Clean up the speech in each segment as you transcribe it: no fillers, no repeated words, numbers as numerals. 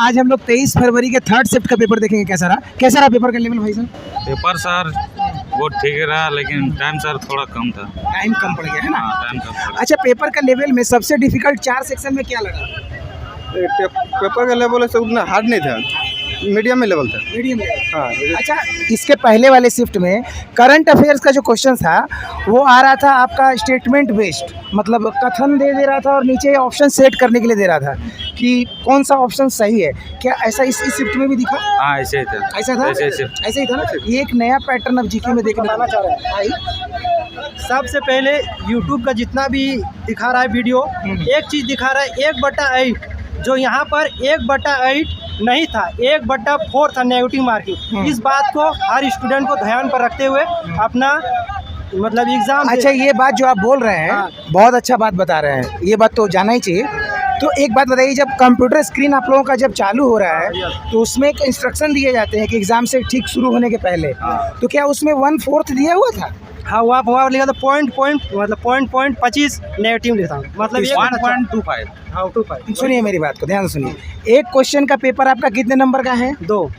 आज हम लोग 23 फरवरी के थर्ड शिफ्ट का पेपर देखेंगे। कैसा रहा पेपर का लेवल भाई साहब? पेपर सर वो ठीक रहा, लेकिन टाइम सर थोड़ा कम था। टाइम कम पड़ गया है ना? हाँ, टाइम कम पड़ अच्छा, पेपर का लेवल में सबसे डिफिकल्ट 4 सेक्शन में क्या लगा? पेपर का लेवल से उतना हार्ड नहीं था, मीडियम में लेवल था। मीडियम। हाँ, अच्छा, इसके पहले वाले शिफ्ट में करंट अफेयर्स का जो क्वेश्चन था वो आ रहा था आपका स्टेटमेंट बेस्ड, मतलब कथन दे रहा था और नीचे ऑप्शन सेट करने के लिए दे रहा था कि कौन सा ऑप्शन सही है। क्या ऐसा इस शिफ्ट में भी दिखा? हाँ, ऐसे ही था। ऐसा था? ऐसे ही था ना? ये एक नया पैटर्न अब जीके में देखने को चाह रहे हैं। सबसे पहले YouTube का जितना भी दिखा रहा है वीडियो, एक चीज़ दिखा रहा है 1/8, जो यहाँ पर 1/8 नहीं था, 1/4 था नेगेटिव मार्किंग। इस बात को हर स्टूडेंट को ध्यान पर रखते हुए अपना मतलब एग्जाम। अच्छा, ये बात जो आप बोल रहे हैं बहुत अच्छा बात बता रहे हैं, ये बात तो जाना ही चाहिए। तो एक बात बताइए, जब कंप्यूटर स्क्रीन आप लोगों का जब चालू हो रहा है तो उसमें एक इंस्ट्रक्शन दिए जाते हैं कि एग्जाम से ठीक शुरू होने के पहले, तो क्या उसमें 1/4 दिया हुआ था? हाँ, वहाँ लिखा था मतलब पॉइंट 25 नेगेटिव लिखा था, मतलब 1.25। हाँ, 25। सुनिए मेरी बात को ध्यान से सुनिए। एक क्वेश्चन का पेपर आपका कितने नंबर का है? 2।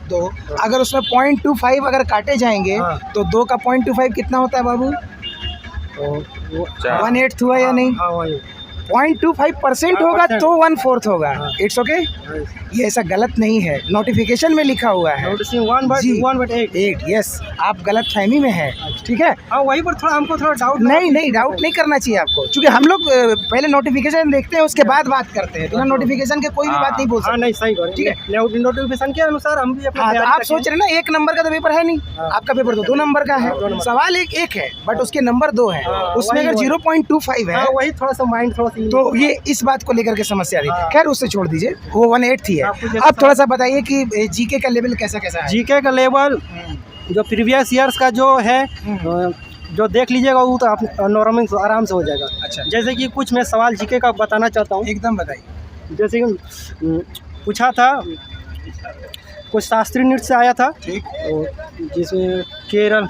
अगर उसमें 0.25 अगर काटे जाएंगे तो 2 का 0.25 कितना होता है बाबू? 1/8 हुआ या नहीं? 0.25% होगा तो 1/4 होगा। इट्स ओके, ये ऐसा गलत नहीं है, नोटिफिकेशन में लिखा हुआ है 1/8। यस, आप गलत फहमी में है, ठीक है? हाँ, वहीं पर थोड़ा हमको थोड़ा डाउट नहीं डाउट नहीं करना चाहिए आपको, क्योंकि हम लोग पहले नोटिफिकेशन देखते हैं उसके बाद बात करते हैं। बिना नोटिफिकेशन के कोई भी बात नहीं बोल सकते। नहीं, सही करें, ठीक है। नोटिफिकेशन के अनुसार हम भी अपना तैयारी आप सोच रहे हैं ना 1 नंबर का तो पेपर है नहीं, आपका पेपर तो 2 नंबर का है। सवाल एक है बट उसके नंबर 2 है, उसमें अगर 0.25 है वही थोड़ा सा माइंड तो ये इस बात को लेकर के समस्या थी। खैर, उससे छोड़ दीजिए, वो 1/8 ही है। अब थोड़ा सा बताइए कि जीके का लेवल कैसा है? जीके का लेवल जो प्रीवियस ईयर्स का जो है जो देख लीजिएगा वो तो आप नॉर्मल आराम से हो जाएगा। अच्छा, जैसे कि कुछ मैं सवाल जीके का बताना चाहता हूँ। एकदम बताइए। जैसे कि पूछा था, कुछ शास्त्रीय नृत्य से आया था, जिसमें केरल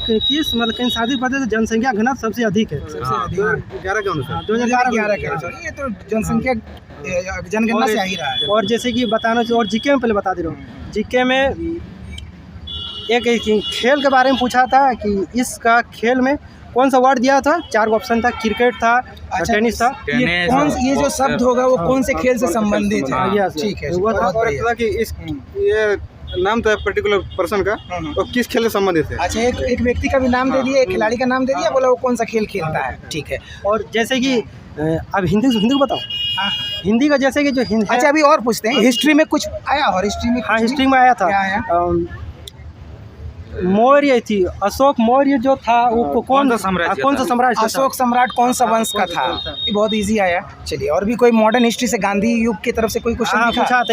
किस मतलब किन शादी पते जनसंख्या घनत्व सबसे अधिक है। 2011 के अनुसार 2011 ये तो जनसंख्या जनगणना से आ ही रहा है। और जैसे कि बताना चाहिए, और जीके में पहले बता दे रहा हूँ। जीके में एक खेल के बारे में पूछा था कि इसका खेल में कौन सा वर्ड दिया था। 4 ऑप्शन था, क्रिकेट था, टेनिस था। ये जो शब्द होगा वो कौन से खेल से संबंधित है? ठीक है, और कि इस ये नाम था पर्टिकुलर पर्सन का और किस खेल से संबंधित है। अच्छा, एक व्यक्ति का भी नाम दे दिया, एक खिलाड़ी का नाम दे दिया, बोला वो कौन सा खेल खेलता है। ठीक है। और जैसे कि अब हिंदी को बताओ। हिंदी का जैसे कि जो हिंदी। अच्छा, अभी और पूछते हैं, हिस्ट्री में कुछ आया? और हिस्ट्री में? हाँ, हिस्ट्री में आया था। मौर्य थी, अशोक मौर्य जो था वो कौन सा सम्राट? अशोक सम्राट कौन सा वंश का था? ये बहुत इजी आया। चलिए, और भी कोई मॉडर्न हिस्ट्री से गांधी युग की तरफ से कोई क्वेश्चन पूछा था।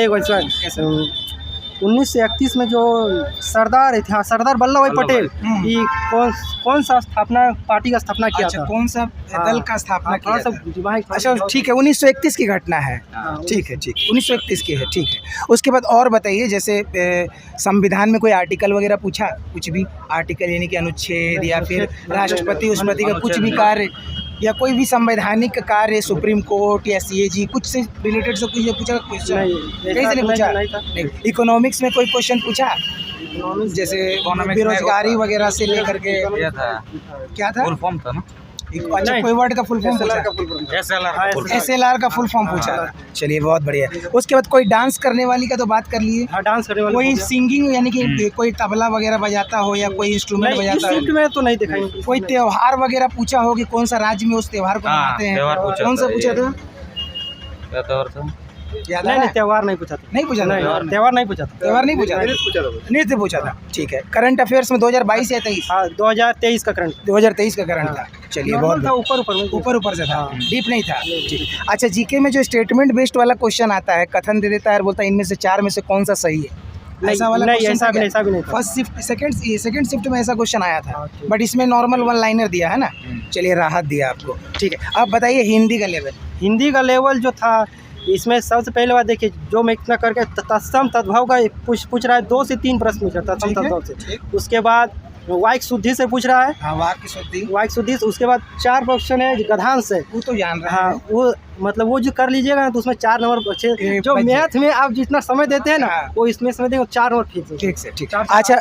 1931 में जो सरदार थे, सरदार वल्लभ भाई पटेल, ये कौन सा स्थापना पार्टी का स्थापना किया था? कौन सा दल का स्थापना किया था? अच्छा, ठीक है, 1931 की घटना है। ठीक है, 1931 की है। ठीक है, उसके बाद और बताइए, जैसे संविधान में कोई आर्टिकल वगैरह पूछा? कुछ भी आर्टिकल यानी कि अनुच्छेद या फिर राष्ट्रपति उसपति का कुछ भी कार्य या कोई भी संवैधानिक कार्य, सुप्रीम कोर्ट या CAG, कुछ से रिलेटेड से कुछ पूछा? क्वेश्चन कहीं से नहीं पूछा? नहीं। इकोनॉमिक्स में कोई क्वेश्चन पूछा? जैसे बेरोजगारी वगैरह से लेकर के क्या था? फुल फॉर्म था ना? अच्छा, कोई वर्ड का फुल फॉर्म पूछा? SLR का फुल फॉर्म पूछा। चलिए, बहुत बढ़िया। उसके बाद कोई डांस करने वाली का तो बात कर लिए। हाँ, डांस करने वाली। कोई सिंगिंग यानी कि कोई तबला वगैरह बजाता हो या कोई इंस्ट्रूमेंट बजाता हो? में तो नहीं दिखाई। कोई त्योहार वगैरह पूछा हो कि कौन सा राज्य में उस त्योहार को मनाते हैं? कौन सा पूछा था? नहीं, त्योहार नहीं पूछा था। नहीं पूछा था? त्योहार नहीं पूछा था। त्योहार नहीं पूछा था, नृत्य पूछा था। ठीक है। करंट अफेयर्स में 2022 या 23? हाँ, 2023 का करंट। 2023 का करंट था। चलिए, बहुत ऊपर से था, डीप नहीं था। अच्छा, जीके में जो स्टेटमेंट बेस्ड वाला क्वेश्चन आता है, कथन दे देता है और बोलता है इनमें से 4 में से कौन सा सही है, ऐसा वाला ऐसा भी नहीं। फर्स्ट शिफ्ट सेकंड शिफ्ट में ऐसा क्वेश्चन आया था, बट इसमें नॉर्मल 1 लाइनर दिया है ना। चलिए, राहत दिया आपको। ठीक है, अब बताइए हिंदी का लेवल। हिंदी का लेवल जो था, इसमें सबसे पहले बात देखिए, जो मैं इतना करके तत्सम तद्भव का पूछ रहा है, 2 से 3 प्रश्न पूछा तत्सम तद्भव से। उसके बाद वाक शुद्धि से पूछ रहा है, हाँ वाक की शुद्धि, वाक शुद्धि से। उसके बाद 4 क्वेश्चन है गधांश से, वो तो जान रहा हाँ है। वो मतलब वो जो कर लीजिएगा ना तो उसमें 4 नंबर अच्छे, जो बच मैथ में आप जितना समय देते हैं ना हाँ। वो इसमें समय देंगे 4 नंबर फिक्स है। ठीक से ठीक। चार- अच्छा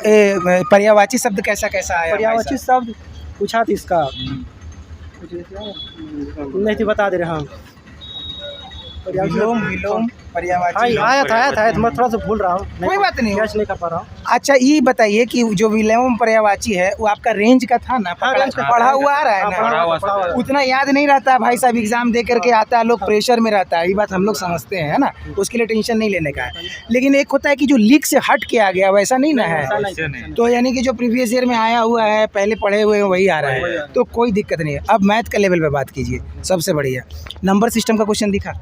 पर्यायवाची शब्द कैसा कैसा आया? पर्यायवाची शब्द पूछा था इसका, नहीं थी बता दे रहे हम। विलोम विलोम पर्यायवाची। हाँ आया था मैं थोड़ा सा भूल रहा हूँ, कोई बात नहीं। कैच नहीं कर पा रहा हूँ। अच्छा ये बताइए कि जो विलोम पर्यायवाची है वो आपका रेंज का था ना, हाँ, रेंज का पढ़ा हुआ आ रहा है हाँ, ना? पढ़ा हुआ। उतना याद नहीं रहता भाई साहब, एग्जाम दे करके आता है, लोग प्रेशर में रहता है, ये बात हम लोग समझते हैं, है ना? उसके लिए टेंशन नहीं लेने का है। लेकिन एक होता है कि जो लीक से हट के आ गया, वैसा नहीं ना है। ऐसे नहीं। तो यानी कि जो प्रीवियस ईयर में आया हुआ है, पहले पढ़े हुए हैं, वही आ रहा है, तो कोई दिक्कत नहीं है। अब मैथ का लेवल पे बात कीजिए, सबसे बढ़िया नंबर सिस्टम का क्वेश्चन दिखा।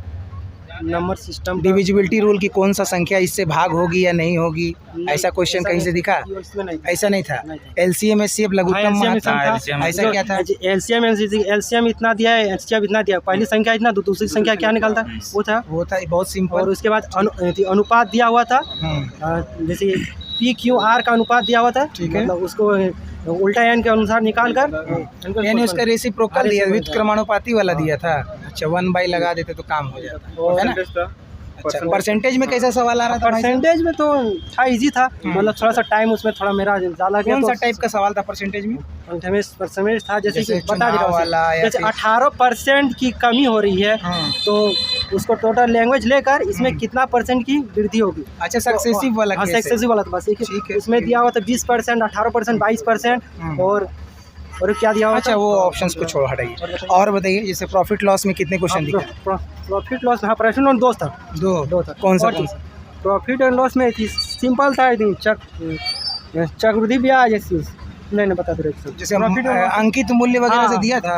नंबर सिस्टम डिविजिबिलिटी रूल की कौन सा संख्या इससे भाग होगी या नहीं होगी, ऐसा क्वेश्चन कहीं से दिखा? इसमें नहीं, ऐसा नहीं था। नहीं एलसीएम एचसीएफ लघुत्तम LCM मात्रा, हाँ, LCM ऐसा क्या था? एलसीएम इतना दिया है, एचसीएफ इतना दिया है। पहली संख्या इतना, दूसरी संख्या क्या निकलता है वो था। वो था बहुत सिंपल। और उसके बाद अनुपात दिया हुआ था, जैसे PQR का अनुपात दिया हुआ था, ठीक है। मतलब उसको उल्टा एन के अनुसार निकाल कर यानी उसका रेसिप्रोकल दिया, व्युत्क्रमानुपाती वाला दिया था। अच्छा 1/, लगा देते तो काम हो जाता है ना? अच्छा परसेंटेज में कैसा सवाल आ रहा था भाई साहब? परसेंटेज में तो था, इजी था, मतलब थोड़ा सा टाइम उसमें थोड़ा मेरा ज़्यादा गया। कौन सा तो टाइप का सवाल था परसेंटेज में? परसेंटेज था जैसे कि जैसे बता दे रहा चुनाव वाला हूँ, या जैसे फिर- 18% की कमी हो रही है तो उसको टोटल लैंग्वेज लेकर इसमें कितना % की वृद्धि होगी। अच्छा सक्सेसिव वाला हाँ केस है। सक्सेसिव वाला था बस, ठीक है, उसमें ठीक दिया हुआ था 20%, 18%, 22% और क्या दिया हुआ अच्छा था? वो ऑप्शंस को छोड़ हटाइए और बताइए, जैसे प्रॉफिट लॉस में कितने क्वेश्चन दिखे? प्रॉफिट लॉस, हाँ प्रॉफिट लॉस 2 था। दो था। कौन सा और कौन सा? प्रॉफिट एंड लॉस में थी सिंपल था, चक्रवृद्धि ब्याज ऐसी नहीं बता दे रहे। जैसे अंकित मूल्य वगैरह से हाँ। दिया था।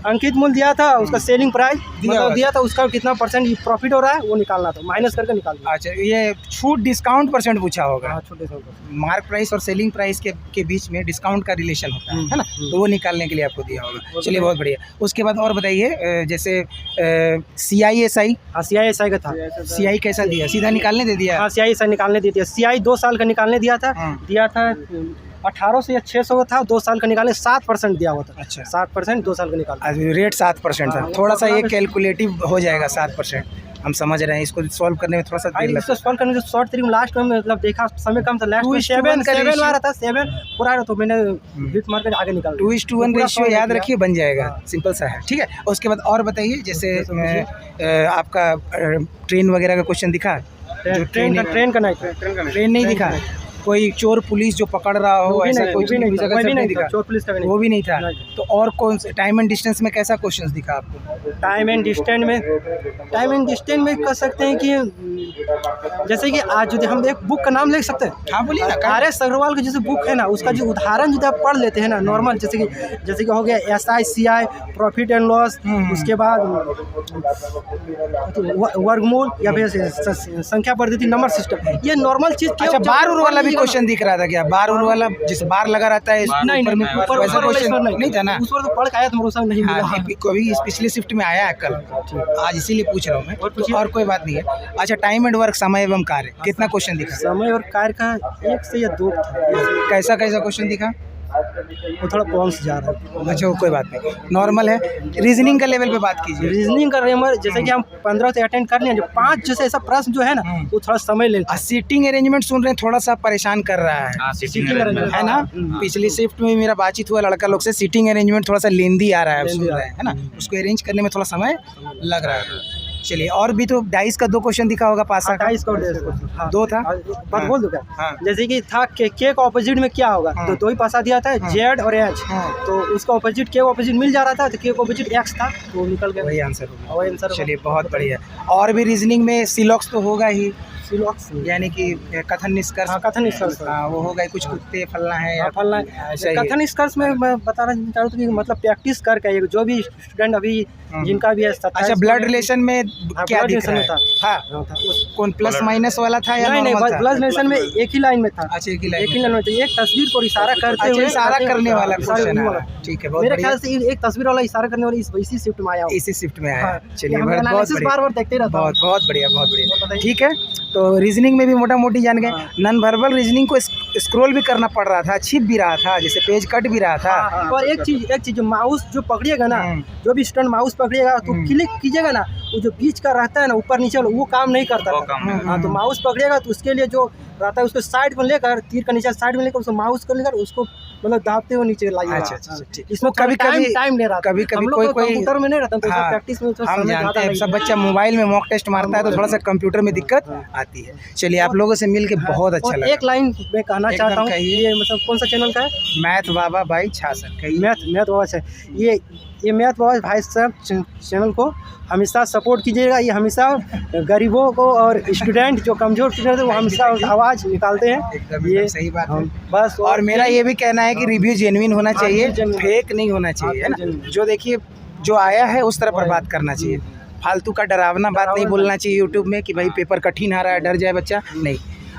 अंकित मूल्य दिया था, उसका सेलिंग प्राइस हुआ दिया था, उसका कितना % प्रॉफिट हो रहा है वो निकालना था, माइनस करके निकालना। अच्छा ये छूट डिस्काउंट % पूछा होगा। हाँ छोटे से मार्क प्राइस और सेलिंग प्राइस के बीच में डिस्काउंट का रिलेशन होता है ना? तो वो निकालने के लिए आपको दिया होगा। चलिए बहुत बढ़िया। उसके बाद और बताइए, जैसे CISI, हाँ CISI का था। CI कैसा दिया? सीधा निकालने दे दिया? हाँ CISI निकालने दी थी। CI 2 साल का निकालने दिया था, हाँ। दिया था 1800 या 600 था, 2 साल का निकालने 7% दिया हुआ था। अच्छा। 7% 2 साल का निकालने। आज रेट 7% था। थोड़ा सा ये कैलकुलेटिव हो जाएगा 7%, हम समझ रहे हैं। इसको सॉल्व करने में थोड़ा सा देर लगता इसको सॉल्व करने में शॉर्ट तरीके में लास्ट में मतलब देखा समय कम था, लास्ट में 2:1 का 7 ratio। आ रहा था, 7 पूरा आ रहा, तो मैंने हिट मार कर आगे निकाल दिया। 2:1 पूरा रेशियो solve याद किया। रखिए, बन जाएगा, सिंपल सा है। ठीक है, उसके बाद और बताइए, जैसे आपका ट्रेन वगैरह का क्वेश्चन दिखा? ट्रेन का नहीं था। ट्रेन नहीं दिखा? कोई चोर पुलिस जो पकड़ रहा हो, ऐसा कोई वो भी नहीं था, नहीं दिखा? चोर पुलिस का भी नहीं। वो भी नहीं था। नहीं। तो और कौन से टाइम एंड डिस्टेंस में कैसा क्वेश्चन दिखा आपको? टाइम एंड डिस्टेंस में कह सकते हैं कि जैसे कि आज जो हम एक बुक का नाम ले सकते हैं। हाँ बोलिए ना। RS अग्रवाल की जैसे बुक है ना, उसका जो उदाहरण जो आप पढ़ लेते हैं ना नॉर्मल, जैसे कि हो गया SI CI, profit and loss, उसके बाद वर्गमूल या फिर संख्या पद्धति, नंबर सिस्टम, ये नॉर्मल चीज। अच्छा बार उर वाला भी क्वेश्चन दिख रहा था क्या? बार उर वाला जिस बार लगा रहता है नहीं ऊपर में, ऊपर वैसा क्वेश्चन नहीं था ना? उस पर तो पढ़ के आया था, भरोसा नहीं मिला। हाँ कभी पिछले शिफ्ट में आया है कल, आज इसीलिए पूछ रहा हूँ मैं। तो और कोई बात नहीं है। अच्छा टाइम एंड वर्क, समय एवं कार्य, कितना क्वेश्चन दिखा? समय और कार्य का 1 से या 2 था। कैसा कैसा क्वेश्चन दिखा? वो थोड़ा बाउंस जा रहा है। अच्छा वो कोई बात नहीं, नॉर्मल है। रीजनिंग का लेवल पे बात कीजिए। रीजनिंग का रेमर जैसे कि हम 15 से अटेंड कर लिए, जो 5 जैसे ऐसा प्रश्न जो है ना वो थोड़ा समय लेता है। सीटिंग अरेंजमेंट सुन रहे हैं, थोड़ा सा परेशान कर रहा है, हाँ, सीटिंग अरेंजमेंट है ना? पिछली शिफ्ट में मेरा बातचीत हुआ लड़का लोग से, सीटिंग अरेंजमेंट थोड़ा सा लेंदी आ रहा है, सुन रहे हैं, है ना? उसको अरेंज करने में थोड़ा समय लग रहा है। चलिए और भी तो डाइस का 2 क्वेश्चन दिखा होगा, पासा का 2 था। बात बोल दूँ क्या? हाँ। जैसे कि था के का ऑपोजिट में क्या होगा, तो 2 ही पासा दिया था, Z और H, हाँ। तो उसका ऑपोजिट के ऑपोजिट मिल जा रहा था, तो के ऑपोजिट X था, तो वो निकल गया, वही आंसर होगा। वही आंसर। चलिए बहुत बढ़िया। और भी रीजनिंग में सिलॉक्स तो होगा ही, सिलॉक्स यानी कि कथन निष्कर्ष। हाँ, कथन निष्कर्ष। हाँ वो होगा, कुछ कुत्ते फलना है या फलना। ऐसा ही। कथन निष्कर्ष में मैं बताना चाहूँ कि मतलब प्रैक्टिस करके जो भी स्टूडेंट अभी जिनका भी है। अच्छा ब्लड रिलेशन में क्या दिख रहा है? हाँ कौन प्लस माइनस वाला था या नहीं, नॉर्मल था? ब्लड रिलेशन में एक ही लाइन में था। अच्छा एक ही एक ही लाइन में था, एक तस्वीर को इशारा करते हुए, इशारा करने वाला क्वेश्चन वाला। है। ठीक है बहुत मेरे बढ़िया। ख्याल से एक तस्वीर वाला इशारा करने वाली इसी शिफ्ट में आया हूँ। इसी शिफ्ट में आया। हाँ। चलिए हम बहुत एनालिसिस बढ़िया, बार-बार देखते रहता हूँ। बहुत बढ़िया, बहुत बढ़िया। ठीक है, तो रीजनिंग में भी मोटा मोटी जान गए। नॉन वर्बल रीजनिंग को स्क्रॉल भी करना पड़ रहा था, छिप भी रहा था, जैसे पेज कट भी रहा था। और एक चीज जो माउस जो पकड़िएगा ना, जो भी स्टूडेंट माउस पकड़िएगा तो क्लिक कीजिएगा ना, वो जो बीच का रहता है ना ऊपर नीचे वो काम नहीं करता वो था। काम नहीं हाँ, तो माउस पकड़िएगा तो उसके लिए जो रहता है उसको साइड में लेकर, तीर का नीचे साइड में लेकर उसको माउस कर लेकर उसको मतलब दाबते हुए नीचे लाइए। अच्छा, ठीक। इसमें कभी टाइम ले रहा था। कभी हम लोग कोई कंप्यूटर में नहीं रहता तो हाँ, प्रैक्टिस में तो हम समय जानते ज़्यादा हैं, नहीं सब है। बच्चा मोबाइल में मॉक टेस्ट मारता है तो थोड़ा सा कंप्यूटर में दिक्कत आती है। चलिए, आप लोगों से मिल के बहुत अच्छा और लगा। एक लाइन मैं कहना एकदम चाहता हूँ, कहिए। ये मतलब कौन सा चैनल का है? मैथ बाबा भाई छासर, कहिए। मैथ बाबा है। ये मैथ बाबा भाई साहब चैनल को हमेशा सपोर्ट कीजिएगा। ये हमेशा गरीबों को और स्टूडेंट जो कमज़ोर स्टूडेंट है वो हमेशा आवाज़ निकालते हैं। एकदम सही बात है। बस और मेरा ये भी कहना है कि रिव्यू जेन्युइन होना चाहिए, genuine। फेक नहीं होना चाहिए, है ना। genuine। जो देखिए जो आया है उस तरह पर बात करना चाहिए, फालतू का डरावना बात नहीं बोलना चाहिए यूट्यूब में कि भाई पेपर कठिन आ रहा है, डर जाए बच्चा। नहीं,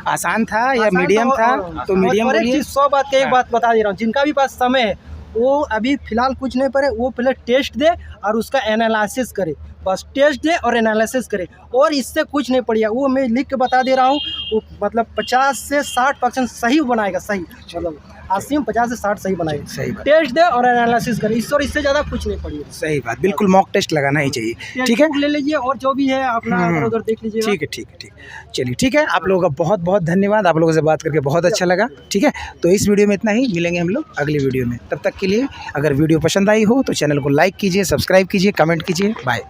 आसान था या मीडियम था तो मीडियम और एक बोलिए। चीज़ 100 बात का एक बात बता दे रहा हूँ, जिनका भी पास समय है वो अभी फिलहाल कुछ नहीं पढ़े, वो पहले टेस्ट दे और उसका एनालिसिस करे। बस टेस्ट दे और एनालिसिस करे, और इससे कुछ नहीं पड़ेगा। वो मैं लिख के बता दे रहा हूँ, वो मतलब 50 से 60% सही बनाएगा, सही मतलब 80 में 50 से 60 सही बनाएगा। सही बात। टेस्ट दे और एनालिसिस करे, इससे ज़्यादा कुछ नहीं पड़ेगा। सही बात, बिल्कुल मॉक टेस्ट लगाना ही चाहिए। ठीक है, ले लीजिए और जो भी है अपना इधर उधर देख लीजिए। ठीक है, ठीक है, ठीक। चलिए ठीक है, आप लोगों का बहुत बहुत धन्यवाद, आप लोगों से बात करके बहुत अच्छा लगा। ठीक है, तो इस वीडियो में इतना ही, मिलेंगे हम लोग अगली वीडियो में। तब तक के लिए अगर वीडियो पसंद आई हो तो चैनल को लाइक कीजिए, सब्सक्राइब कीजिए, कमेंट कीजिए। बाय।